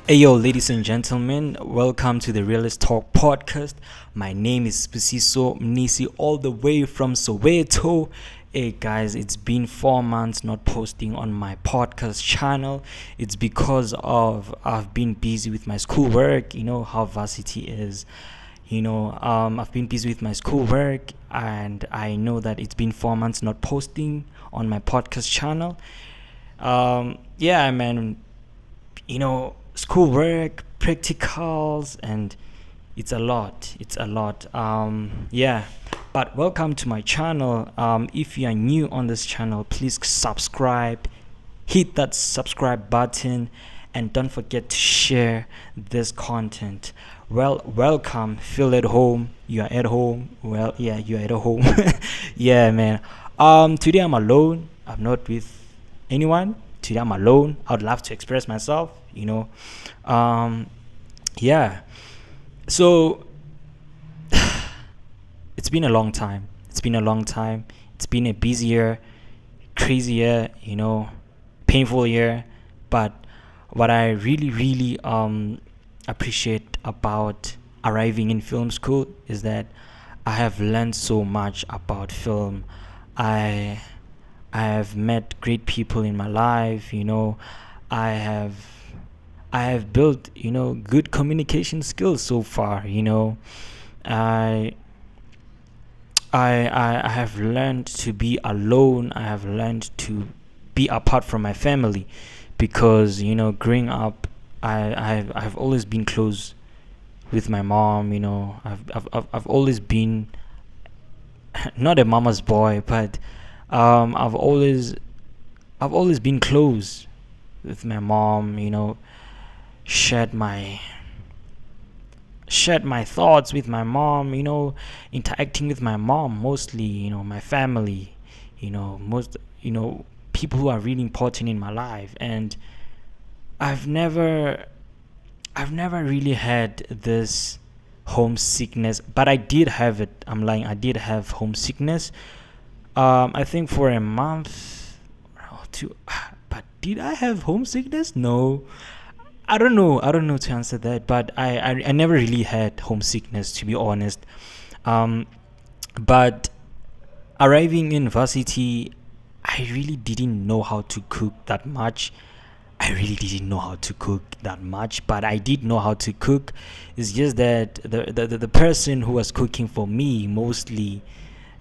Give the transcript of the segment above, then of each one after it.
Hey yo, ladies and gentlemen, welcome to the Realist Talk podcast. My name is Spesiso Mnisi, all the way from Soweto. Hey guys, it's been 4 months not posting on my podcast channel. It's because of I've been busy with my schoolwork. You know how varsity is. I've been busy with my schoolwork, and I know that it's been 4 months not posting on my podcast channel. Yeah, man, schoolwork, practicals, and it's a lot. Yeah, but welcome to my channel. If you are new on this channel, please subscribe, hit that subscribe button, and don't forget to share this content. Well, welcome. Feel at home. You are at home. Well, yeah, you are at home. Yeah, man. Today I'm alone. I'm not with anyone. Today I'm alone. I would love to express myself. Um, yeah. So it's been a long time. It's been a long time. It's been a busier, crazier, painful year. But what I really appreciate about arriving in film school is that I have learned so much about film. I I have met great people in my life. I have I have built good communication skills so far. I I have learned to be alone. I have learned to be apart from my family because growing up, I've always been close with my mom. I've always been not a mama's boy, but I've always been close with my mom. Shared my shared my thoughts with my mom. Interacting with my mom mostly. My family. Most people who are really important in my life, and I've never I've never really had this homesickness, but I did have it. I'm lying. I did have homesickness. I think for a month or two. But did I have homesickness? No. I don't know. I don't know to answer that. But I never really had homesickness, to be honest. Um, but arriving in varsity, I really didn't know how to cook that much. I really didn't know how to cook that much, but I did know how to cook. It's just that the person who was cooking for me mostly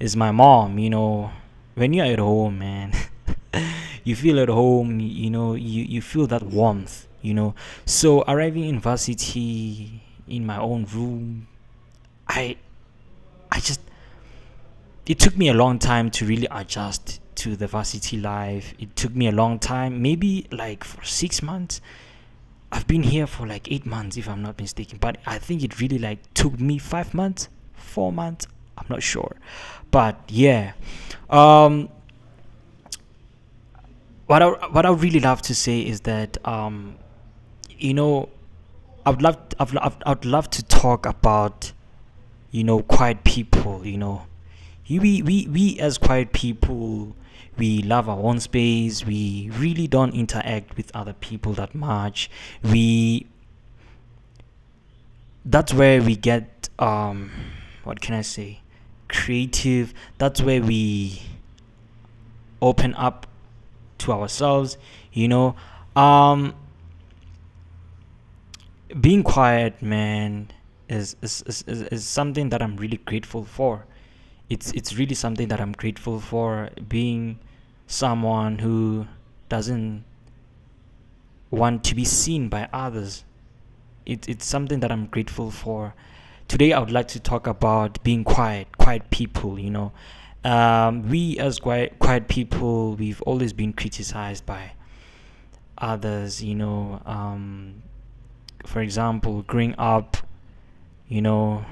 is my mom. When you're at home, man, you feel at home. You feel that warmth. So arriving in varsity in my own room, I I just it took me a long time to really adjust to the varsity life. It took me a long time, maybe like for 6 months. I've been here for like 8 months, if I'm not mistaken. But I think it really like took me 5 months, 4 months. I'm not sure, but yeah. Um, what I would really love to say is that you know, I'd love to talk about quiet people. We as quiet people, we love our own space. We really don't interact with other people that much. We That's where we get what can I say, creative. That's where we open up to ourselves. you know um Being quiet, man, is something that I'm really grateful for. It's really something that I'm grateful for, being someone who doesn't want to be seen by others. It's something that I'm grateful for. Today I would like to talk about being quiet people. We as quiet people, we've always been criticized by others. For example, growing up, you know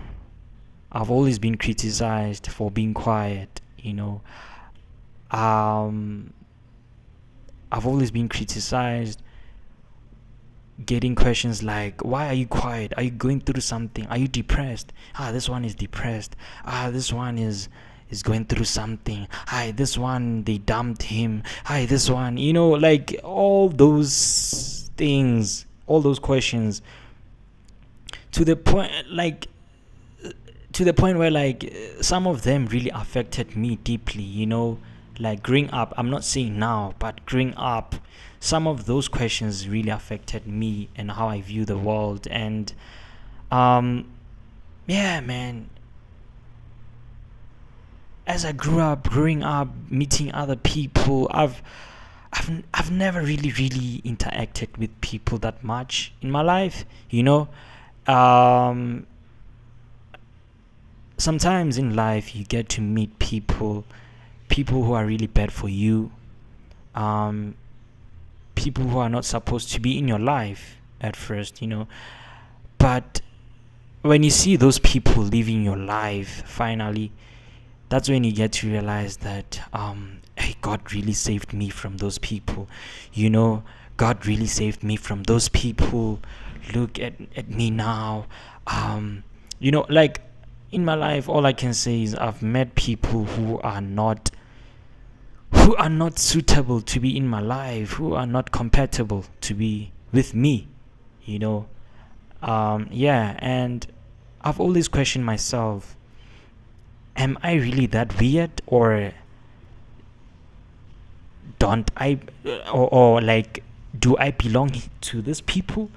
I've always been criticized for being quiet. um I've always been criticized, getting questions like, why are you quiet? Are you going through something? Are you depressed? This one is depressed. This one is going through something. Hi, this one, they dumped him. Hi, this one, like all those things all those questions, to the point where some of them really affected me deeply, like growing up. I'm not saying now, but growing up, some of those questions really affected me and how I view the world. And yeah, man, as I growing up, meeting other people, I've never really interacted with people that much in my life, um sometimes in life you get to meet people who are really bad for you, um people who are not supposed to be in your life at first, but when you see those people living your life finally, that's when you get to realize that hey, God really saved me from those people. God really saved me from those people. Look at me now. Like in my life, all I can say is I've met people who are not suitable to be in my life, who are not compatible to be with me. you know yeah, and I've always questioned myself, am I really that weird, or don't I, or like, do I belong to these people?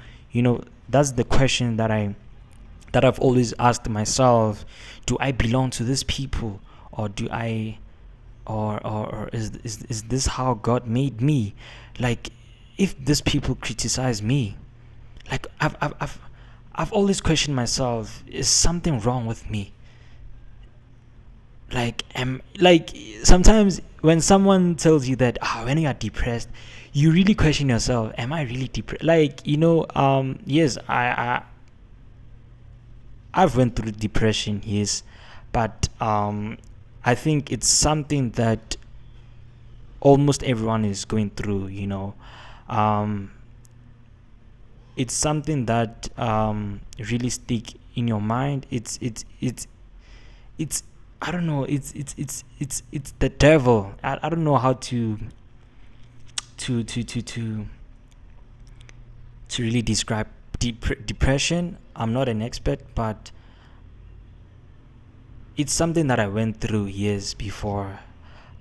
That's the question that I've always asked myself. Do I belong to these people, or do I, or is this how God made me? Like, if these people criticize me, like, I've always questioned myself, is something wrong with me? Like sometimes when someone tells you that, when you are depressed, you really question yourself, am I really depressed? Like, yes, I've went through depression, yes, but I think it's something that almost everyone is going through. um it's something that really stick in your mind. It's I don't know, it's the devil. I don't know how to to to to to really describe depression. I'm not an expert, but it's something that I went through years before.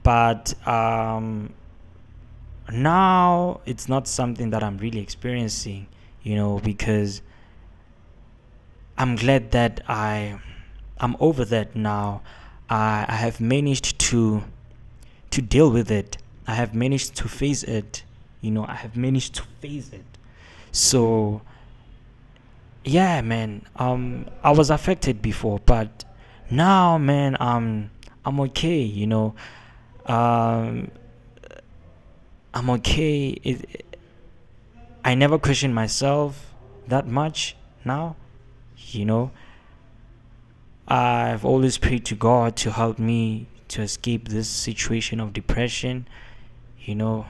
But now it's not something that I'm really experiencing, because I'm glad that I'm over that now. I have managed to deal with it. I have managed to face it. I have managed to face it. So yeah, man. I was affected before, but now, man, I'm okay. Um, I'm okay. I never question myself that much now. You know, I've always prayed to God to help me to escape this situation of depression. You know,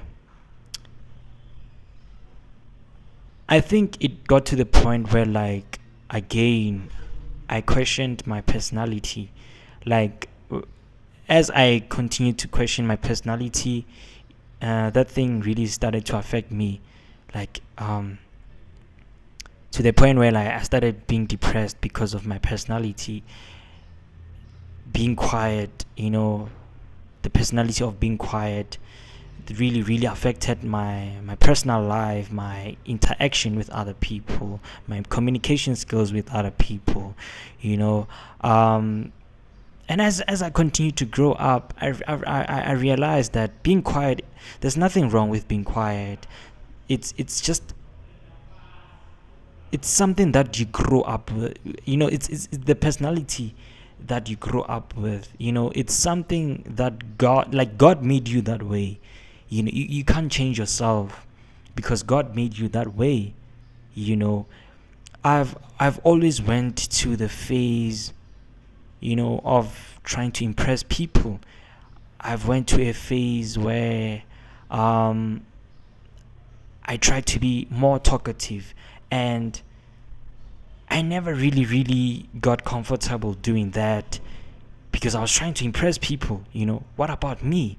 I think it got to the point where, like, again, I questioned my personality. Like, as I continued to question my personality, that thing really started to affect me. Like, to the point where, like, I started being depressed because of my personality, being quiet. The personality of being quiet really affected my personal life, my interaction with other people, my communication skills with other people. you know um and as I continue to grow up, I realized that being quiet, there's nothing wrong with being quiet. It's just, it's something that you grow up with. It's the personality that you grow up with. It's something that God made you that way. You can't change yourself, because God made you that way. you know I've always went to the phase, of trying to impress people. I've went to a phase where um I tried to be more talkative, and I never really got comfortable doing that, because I was trying to impress people. What about me?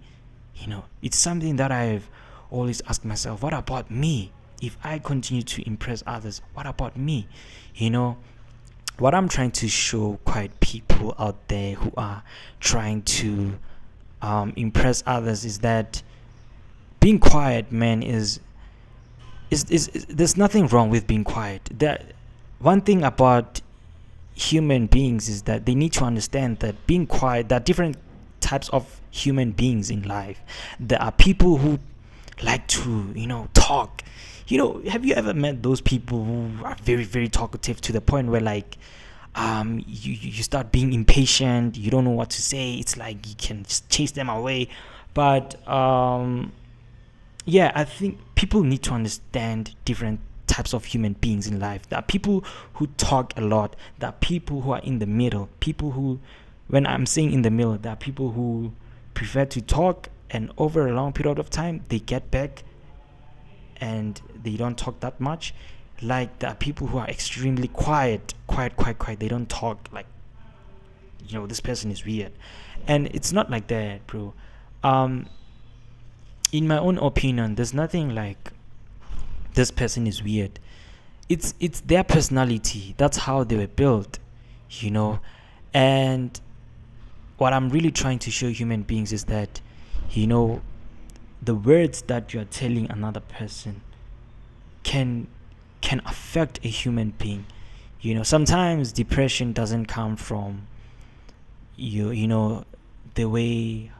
It's something that I've always asked myself, what about me? if I continue to impress others, what about me? You know, what I'm trying to show quite people out there who are trying to impress others is that being quiet, man, is there's nothing wrong with being quiet. That one thing about human beings is that they need to understand that being quiet, there are different types of human beings in life. There are people who like to, talk. Have you ever met those people who are very, very talkative to the point where, like, you start being impatient, you don't know what to say, it's like you can just chase them away. But yeah, I think people need to understand different types of human beings in life. There are people who talk a lot. There are people who are in the middle. People who, when I'm saying in the middle, there are people who prefer to talk, and over a long period of time, they get back and they don't talk that much. Like, there are people who are extremely quiet, quiet. They don't talk. Like, this person is weird, and it's not like that, bro. Um, in my own opinion, there's nothing like this person is weird. It's their personality. That's how they were built, you know. And what I'm really trying to show human beings is that, the words that you're telling another person can affect a human being. Sometimes depression doesn't come from the way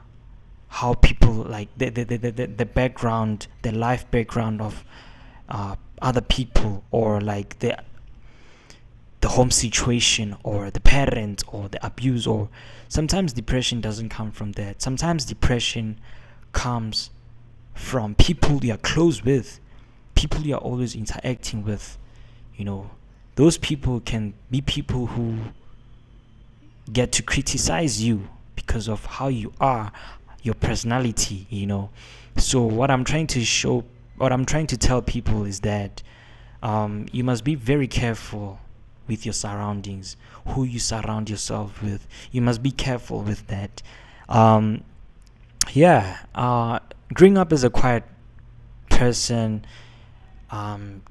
how people, like, the background, the life background of other people, or like the home situation, or the parent, or the abuse. Or sometimes depression doesn't come from that. Sometimes depression comes from people you are close with, people you are always interacting with. Those people can be people who get to criticize you because of how you are, your personality. So what I'm trying to tell people is that you must be very careful with your surroundings, who you surround yourself with. You must be careful with that. Growing up as a quiet person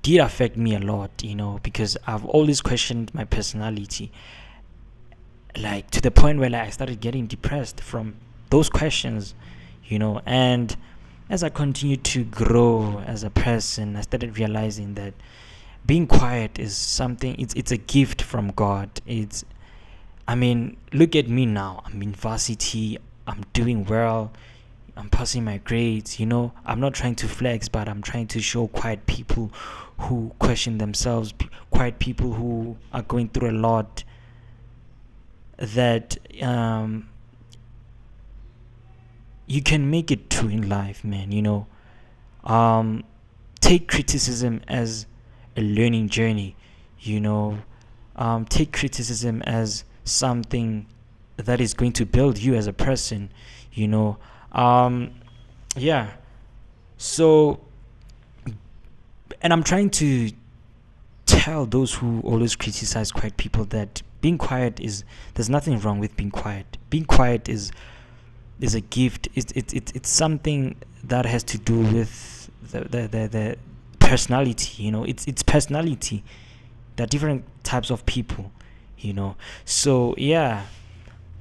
did affect me a lot, because I've always questioned my personality, like, to the point where, like, I started getting depressed from those questions, and as I continued to grow as a person, I started realizing that being quiet is something, it's a gift from God. Look at me now. I'm in varsity, I'm doing well, I'm passing my grades. I'm not trying to flex, but I'm trying to show quiet people who question themselves, quiet people who are going through a lot, that you can make it too in life, man. Take criticism as a learning journey. Take criticism as something that is going to build you as a person. Yeah. So, and I'm trying to tell those who always criticize quiet people that being quiet there's nothing wrong with being quiet. Being quiet is a gift. It's something that has to do with the personality. It's personality. There are different types of people. So yeah,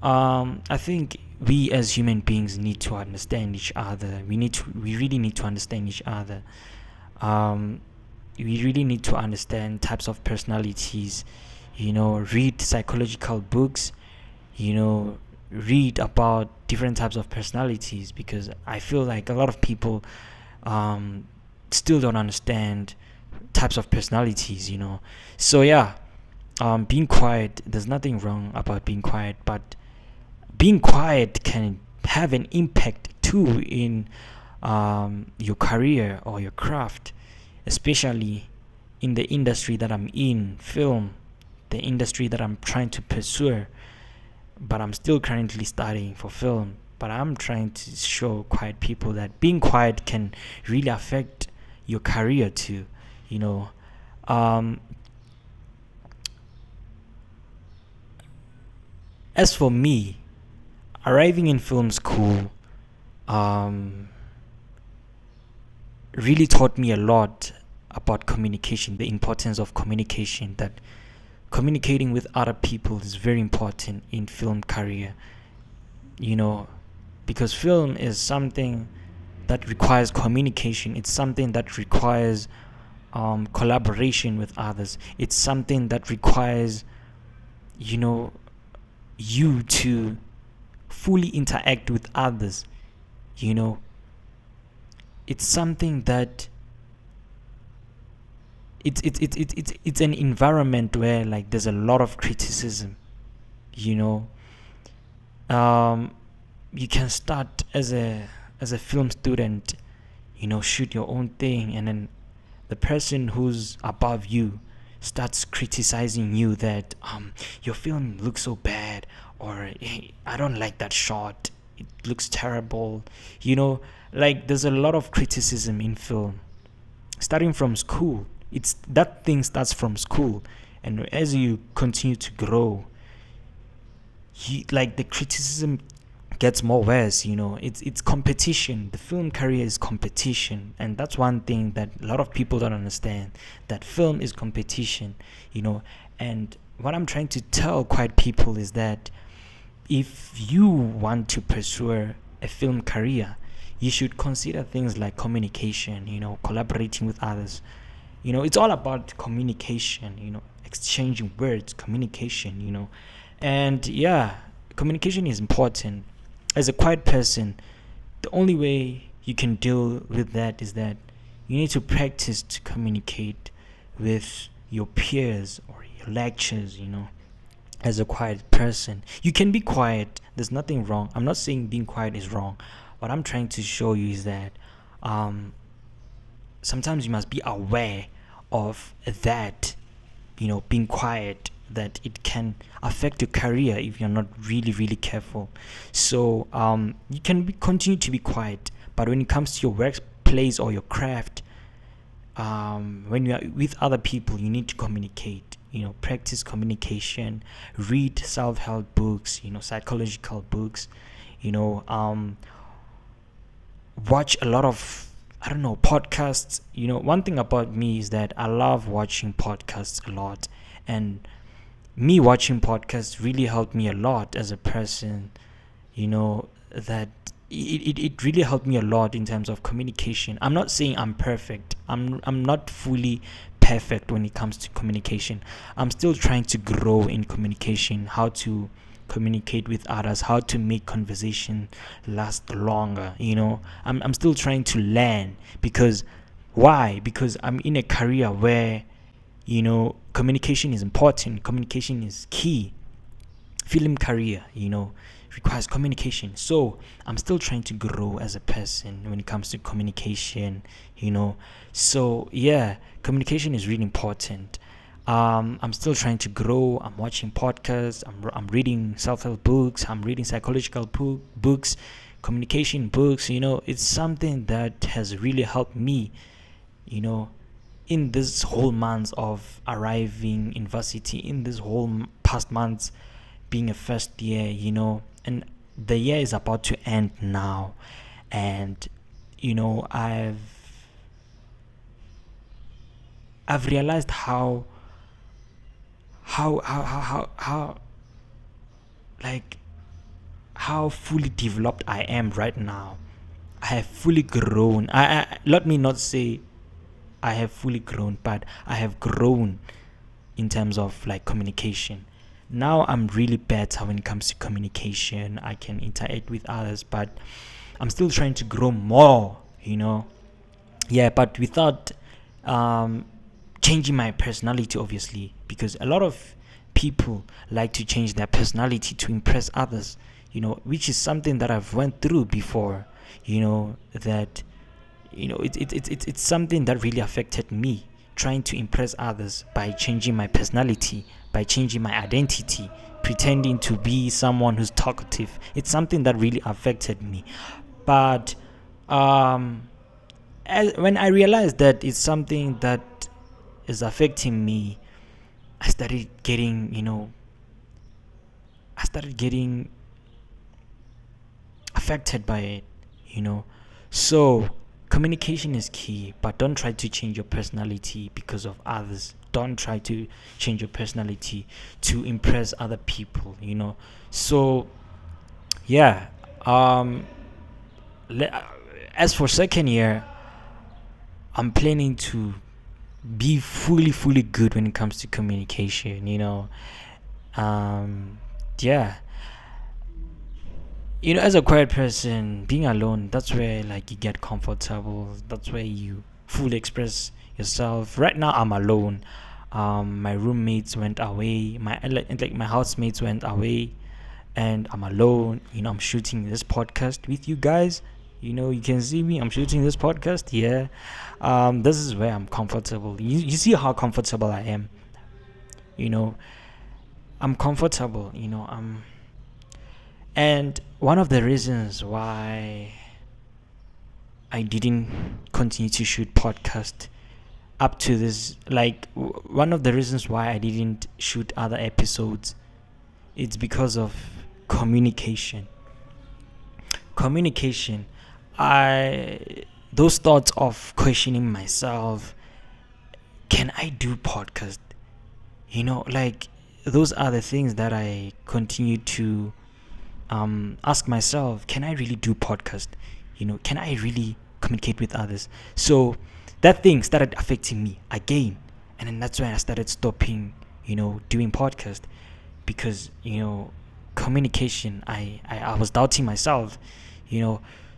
I think we as human beings need to understand each other. We really need to understand each other. We really need to understand types of personalities. Read psychological books. Read about different types of personalities, because I feel like a lot of people still don't understand types of personalities. So yeah, being quiet, there's nothing wrong about being quiet, but being quiet can have an impact too in your career or your craft, especially in the industry that I'm in, film, the industry that I'm trying to pursue. But I'm still currently studying for film. But I'm trying to show quiet people that being quiet can really affect your career too. As for me, arriving in film school really taught me a lot about communication, the importance of communication, that communicating with other people is very important in film career, you know, because film is something that requires communication. It's something that requires collaboration with others. It's something that requires, you know, you to fully interact with others. You know, it's something that it's an environment where like there's a lot of criticism. You know, um, you can start as a film student, you know, shoot your own thing, and then the person who's above you starts criticizing you that your film looks so bad, or hey, I don't like that shot, it looks terrible. You know, like there's a lot of criticism in film starting from school. It's that thing starts from school, and as you continue to grow, like the criticism gets more worse. You know, it's competition. The film career is competition, and that's one thing that a lot of people don't understand, that film is competition. You know, and what I'm trying to tell quite people is that if you want to pursue a film career, you should consider things like communication, you know, collaborating with others. You know, it's all about communication, you know, exchanging words, communication, you know. And yeah, communication is important. As a quiet person, the only way you can deal with that is that you need to practice to communicate with your peers or your lectures, you know. As a quiet person, you can be quiet, there's nothing wrong. I'm not saying being quiet is wrong. What I'm trying to show you is that um, sometimes you must be aware of that, you know, being quiet, that it can affect your career if you're not really really careful. So you can continue to be quiet, but when it comes to your workplace or your craft, when you are with other people, you need to communicate. You know, practice communication, read self-help books, you know, psychological books, you know, watch a lot of, I don't know, podcasts. You know, one thing about me is that I love watching podcasts a lot, and me watching podcasts really helped me a lot as a person. You know, that it really helped me a lot in terms of communication. I'm not saying I'm perfect. I'm not fully perfect when it comes to communication. I'm still trying to grow in communication, how to communicate with others, how to make conversation last longer. You know, I'm still trying to learn. Because why? Because I'm in a career where, you know, communication is important, communication is key. Film career, you know, requires communication. So I'm still trying to grow as a person when it comes to communication, you know. So yeah, communication is really important. I'm still trying to grow. I'm watching podcasts, I'm reading self-help books, I'm reading psychological books, communication books. You know, it's something that has really helped me, you know, in this whole months of arriving in varsity, in this whole past months being a first year, you know. And the year is about to end now, and you know, I've realized how like how fully developed I am right now. I have fully grown. I let me not say I have fully grown, but I have grown in terms of like communication. Now I'm really better when it comes to communication. I can interact with others, but I'm still trying to grow more, you know. Yeah, but without um, changing my personality, obviously, because a lot of people like to change their personality to impress others, you know, which is something that I've went through before, you know, that, you know, it's something that really affected me, trying to impress others by changing my personality, by changing my identity, pretending to be someone who's talkative. It's something that really affected me. But um when I realized that it's something that is affecting me, I started getting, you know, I started getting affected by it, you know. So Communication is key, but don't try to change your personality because of others. Don't try to change your personality to impress other people, So, yeah. Um, as for second year, I'm planning to be fully good when it comes to communication, Yeah. As a quiet person, being alone, that's where like you get comfortable. That's where you fully express yourself. Right now, I'm alone. My roommates went away. My housemates went away, and I'm alone. I'm shooting this podcast with you guys. You can see me. I'm shooting this podcast. Yeah. This is where I'm comfortable. You see how comfortable I am. You know, I'm comfortable. And one of the reasons why I didn't continue to shoot podcast up to this, like one of the reasons why I didn't shoot other episodes, it's because of communication. Communication. I those thoughts of questioning myself, can I do podcast? Like those are the things that I continue to ask myself, can I really do podcast? Can I really communicate with others? So that thing started affecting me again, and then that's when I started stopping doing podcast, because communication, I was doubting myself.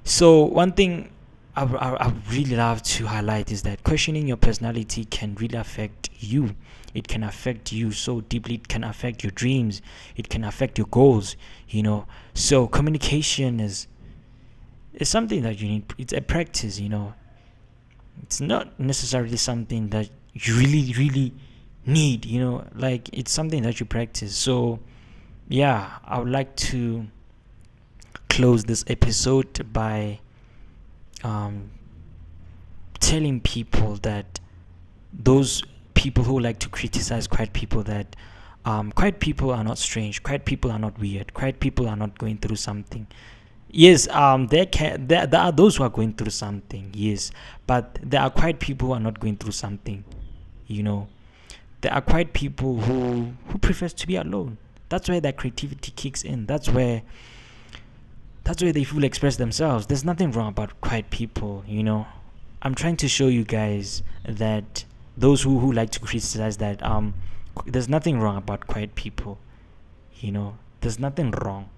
So one thing I really love to highlight is that questioning your personality can really affect you. It can affect you so deeply. It can affect your dreams. It can affect your goals. So communication is something that you need. It's a practice. It's not necessarily something that you really need. Like it's something that you practice. So yeah, I would like to close this episode by um, telling people that those people who like to criticize quiet people, that quiet people are not strange, quiet people are not weird, quiet people are not going through something. Yes, there are those who are going through something, yes, but there are quiet people who are not going through something. There are quiet people who prefers to be alone. That's where their creativity kicks in. That's where they fully express themselves. There's nothing wrong about quiet people. I'm trying to show you guys that those who like to criticize that there's nothing wrong about quiet people. There's nothing wrong.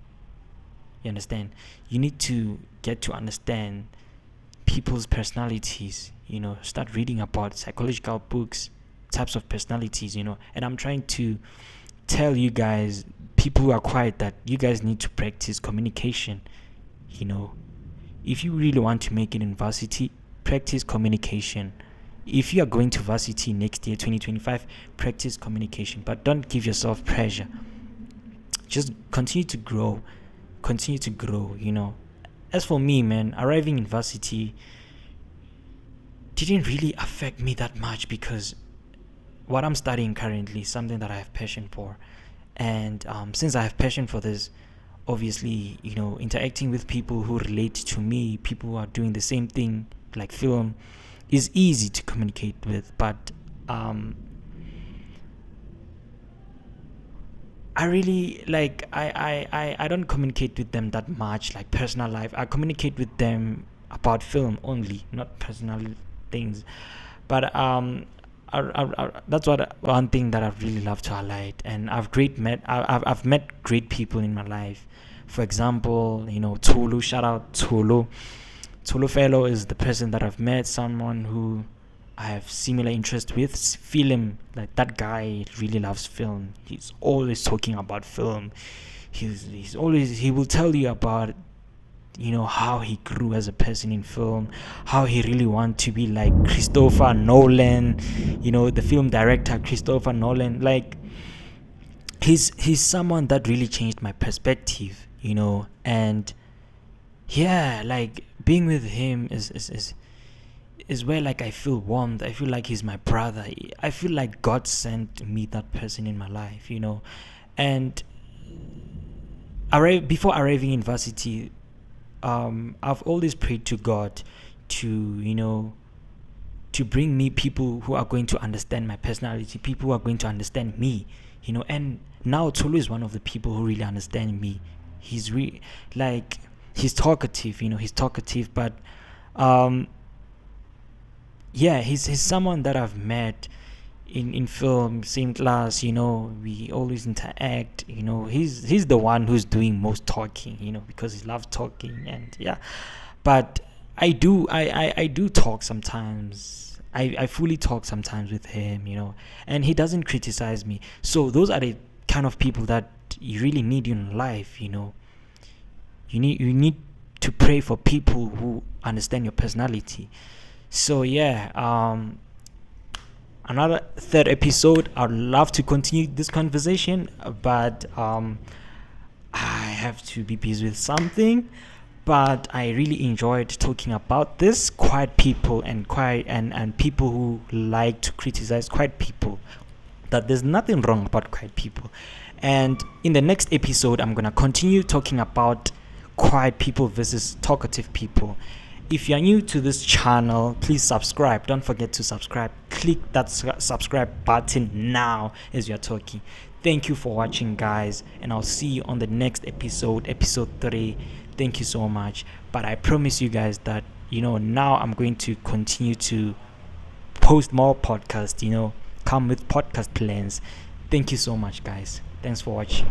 You understand? You need to get to understand people's personalities. Start reading about psychological books, types of personalities. And I'm trying to tell you guys, people who are quiet, that you guys need to practice communication. If you really want to make it in varsity, practice communication. If you are going to varsity next year, 2025, practice communication, but don't give yourself pressure. Just continue to grow. As for me, man, arriving in varsity didn't really affect me that much, because what I'm studying currently is something that I have passion for. And since I have passion for this, obviously, interacting with people who relate to me, people who are doing the same thing, like film, is easy to communicate with. But I really I don't communicate with them that much, like personal life. I communicate with them about film only, not personal things. But that's one thing that I really love to highlight. And I've met great people in my life. For example, Tulu. Shout out Tulu. Tulu fellow is the person that I've met, someone who I have similar interest with. Film, like that guy really loves film. He's always talking about film. He will tell you about how he grew as a person in film, how he really wants to be like Christopher Nolan, the film director Christopher Nolan. Like he's someone that really changed my perspective, and yeah, like being with him is where like I feel warmed. I feel like he's my brother. I feel like God sent me that person in my life, and before arriving in varsity, I've always prayed to God to, to bring me people who are going to understand my personality, people who are going to understand me, and now Tolu is one of the people who really understand me. He's he's talkative, he's talkative, but yeah, he's someone that I've met in film, same class, we always interact, he's the one who's doing most talking, because he loves talking. And yeah, but I do talk sometimes. I fully talk sometimes with him, and he doesn't criticize me. So those are the kind of people that you really need in life. You need to pray for people who understand your personality. So yeah, another third episode, I'd love to continue this conversation, but I have to be busy with something. But I really enjoyed talking about this quiet people and people who like to criticize quiet people. That there's nothing wrong about quiet people. And in the next episode, I'm gonna continue talking about quiet people versus talkative people. If you're new to this channel, please subscribe. Don't forget to subscribe. Click that subscribe button now as you're talking. Thank you for watching, guys, and I'll see you on the next episode, episode 3. Thank you so much. But I promise you guys that, now I'm going to continue to post more podcasts, come with podcast plans. Thank you so much, guys. Thanks for watching.